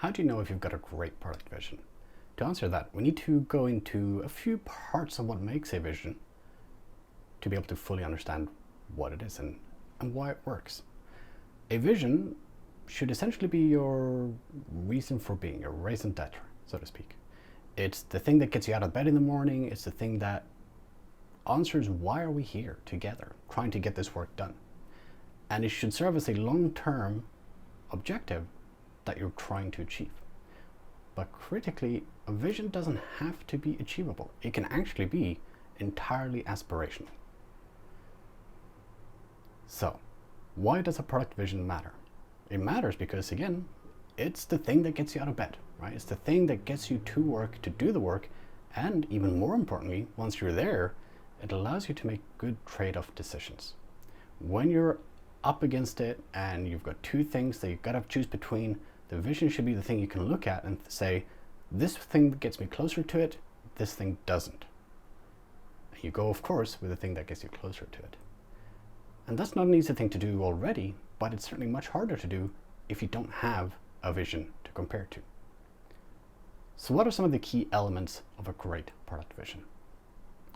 How do you know if you've got a great product vision? To answer that, we need to go into a few parts of what makes a vision to be able to fully understand what it is and why it works. A vision should essentially be your reason for being, your raison d'etre, so to speak. It's the thing that gets you out of bed in the morning. It's the thing that answers why are we here together, trying to get this work done. And it should serve as a long-term objective that you're trying to achieve. But critically, a vision doesn't have to be achievable. It can actually be entirely aspirational. So, why does a product vision matter? It matters because, again, it's the thing that gets you out of bed, right? It's the thing that gets you to work, to do the work, and even more importantly, once you're there, it allows you to make good trade-off decisions. When you're up against it and you've got two things that you've got to choose between, the vision should be the thing you can look at and say, this thing gets me closer to it, this thing doesn't. And you go, of course, with the thing that gets you closer to it. And that's not an easy thing to do already, but it's certainly much harder to do if you don't have a vision to compare to. So what are some of the key elements of a great product vision?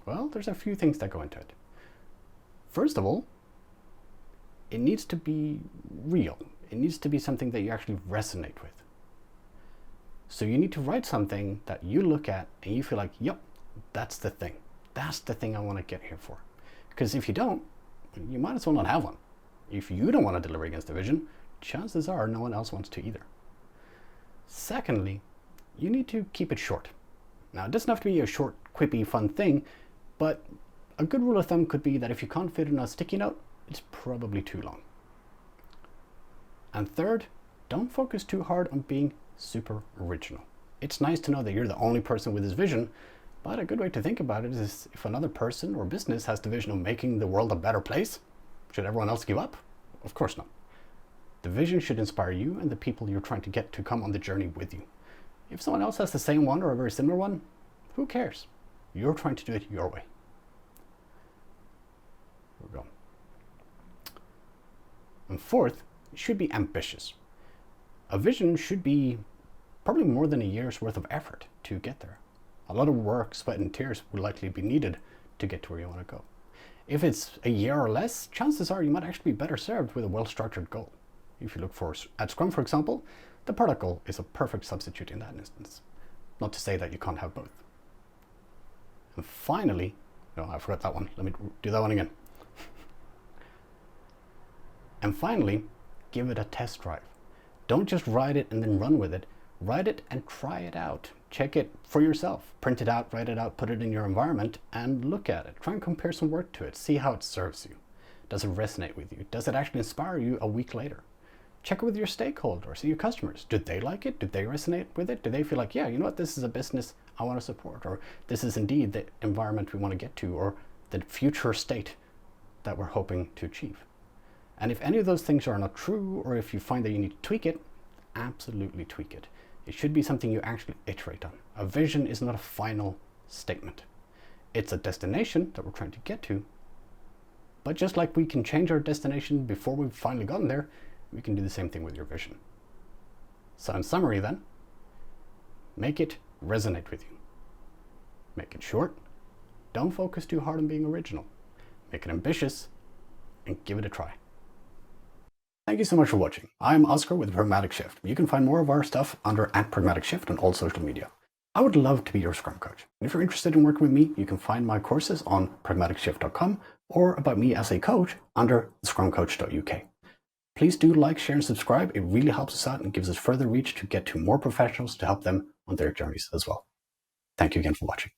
Well, there's a few things that go into it. First of all, it needs to be real. It needs to be something that you actually resonate with. So you need to write something that you look at and you feel like, yep, that's the thing. That's the thing I want to get here for. Because if you don't, you might as well not have one. If you don't want to deliver against the vision, chances are no one else wants to either. Secondly, you need to keep it short. Now, it doesn't have to be a short, quippy, fun thing, but a good rule of thumb could be that if you can't fit in a sticky note, it's probably too long. And third, don't focus too hard on being super original. It's nice to know that you're the only person with this vision, but a good way to think about it is if another person or business has the vision of making the world a better place, should everyone else give up? Of course not. The vision should inspire you and the people you're trying to get to come on the journey with you. If someone else has the same one or a very similar one, who cares? You're trying to do it your way. There we go. And fourth, it should be ambitious. A vision should be probably more than a year's worth of effort to get there. A lot of work, sweat, and tears will likely be needed to get to where you want to go. If it's a year or less, chances are you might actually be better served with a well-structured goal. If you look at Scrum, for example, the product goal is a perfect substitute in that instance. Not to say that you can't have both. And finally, no, I forgot that one. Let me do that one again. And finally, give it a test drive. Don't just write it and then run with it. Write it and try it out. Check it for yourself. Print it out, write it out, put it in your environment and look at it. Try and compare some work to it. See how it serves you. Does it resonate with you? Does it actually inspire you a week later? Check it with your stakeholders, your customers. Did they like it? Did they resonate with it? Do they feel like, yeah, you know what, this is a business I want to support, or this is indeed the environment we want to get to, or the future state that we're hoping to achieve? And if any of those things are not true, or if you find that you need to tweak it, absolutely tweak it. It should be something you actually iterate on. A vision is not a final statement. It's a destination that we're trying to get to. But just like we can change our destination before we've finally gotten there, we can do the same thing with your vision. So in summary then, make it resonate with you. Make it short. Don't focus too hard on being original. Make it ambitious and give it a try. Thank you so much for watching. I'm Oscar with Pragmatic Shift. You can find more of our stuff under @Pragmatic Shift on all social media. I would love to be your Scrum coach. And if you're interested in working with me, you can find my courses on pragmaticshift.com or about me as a coach under scrumcoach.uk. Please do like, share, and subscribe. It really helps us out and gives us further reach to get to more professionals to help them on their journeys as well. Thank you again for watching.